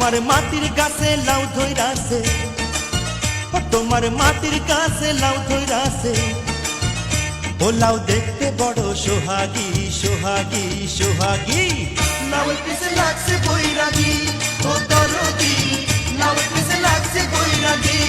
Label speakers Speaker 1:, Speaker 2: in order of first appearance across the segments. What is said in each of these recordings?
Speaker 1: তোমার মাটির গাছে লাউ ধইরাছে, তোমার মাটির গাছে লাউ ধইরাছে। ও লাউ দেখতে বড় সোহাগী সোহাগী সোহাগী। লাউয়ের পিছে লাগছে বৈরাগী, ও দরদি লাউয়ের পিছে লাগছে বৈরাগী।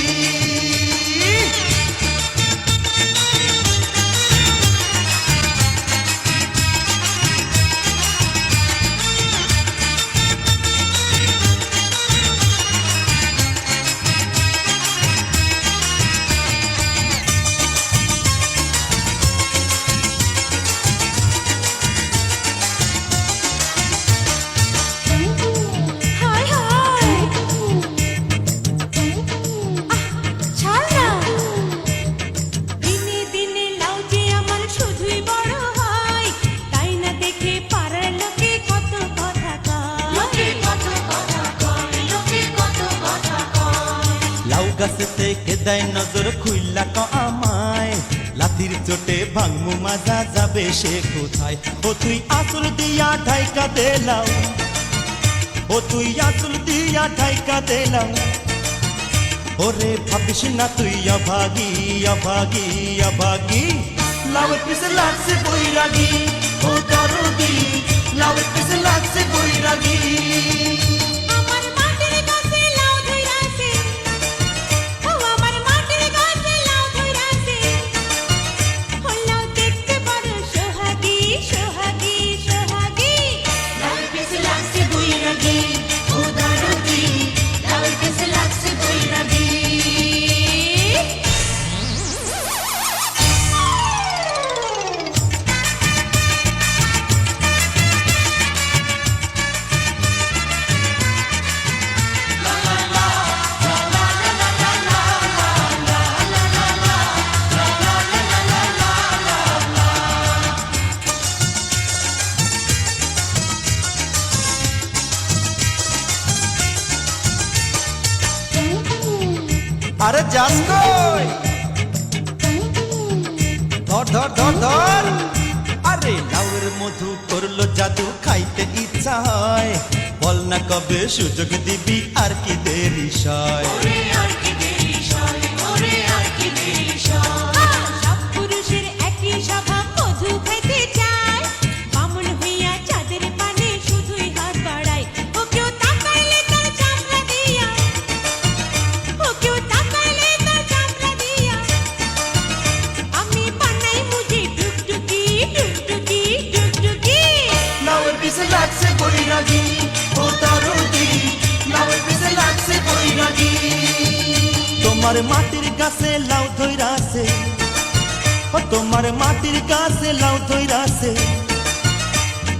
Speaker 1: গাছেতে কে দেয় নজর খুইলা ক আমায়, লাতির চোটে ভাঙমু মাজা যাবে সে কোথায়। ও তুই আঁচল দিয়া ঢাইকা দেলাও, ও তুই আঁচল দিয়া ঢাইকা দেলাও। ওরে ভাবিস না তুই অভাগী অভাগী অভাগী। লাউয়ের পিছে লাগছে বৈরাগী, ও দরদি লাউয়ের পিছে লাগছে বৈরাগী। আরে যাস কই, ধর ধর ধর ধর। আরে লাউয়ের মধু করলো জাদু, খাইতে ইচ্ছা হয়। বল না কবে সুযোগ দিবি, আর কি দেরি সয়।
Speaker 2: সব পুরুষের একই স্বভাব, মধু খাইতে চায়। বামুন হইয়া চাঁদের পানে শুধুই হাত বাড়ায়। ও কেউ তাকাইলে তার চামড়া দিয়া, ও কেউ তাকাইলে তার চামড়া দিয়া। আমি বানাই মুঝে টুকটুকি টুকটুকি টুকটুকি।
Speaker 1: লাউয়ের পিছে লাগছে বৈরাগী, ও দরদি লাউয়ের পিছে লাগছে বৈরাগী। তোমার মাটির গাছে লাউ ধইরাছে, ও তোমার মাটির গাছে লাউ ধইরাছে।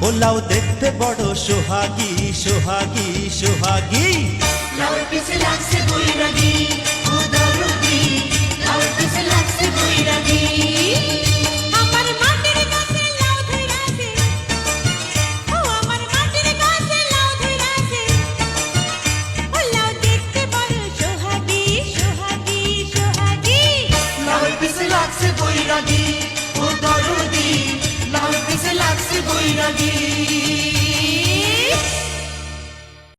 Speaker 1: ও লাউ দেখতে বড় সোহাগী সোহাগী সোহাগী।
Speaker 2: লাউয়ের পিছে লাগছে বৈরাগী, ও দরদি লাউয়ের পিছে লাগছে বৈরাগী। আমার মাটির গাছে লাউ ধইরাছে, ও আমার মাটির গাছে লাউ ধইরাছে। ও লাউ দেখতে বড় সোহাগী সোহাগী সোহাগী।
Speaker 1: লাউয়ের পিছে লাগছে বৈরাগী, ও দরদি লাউয়ের পিছে লাগছে বৈরাগী।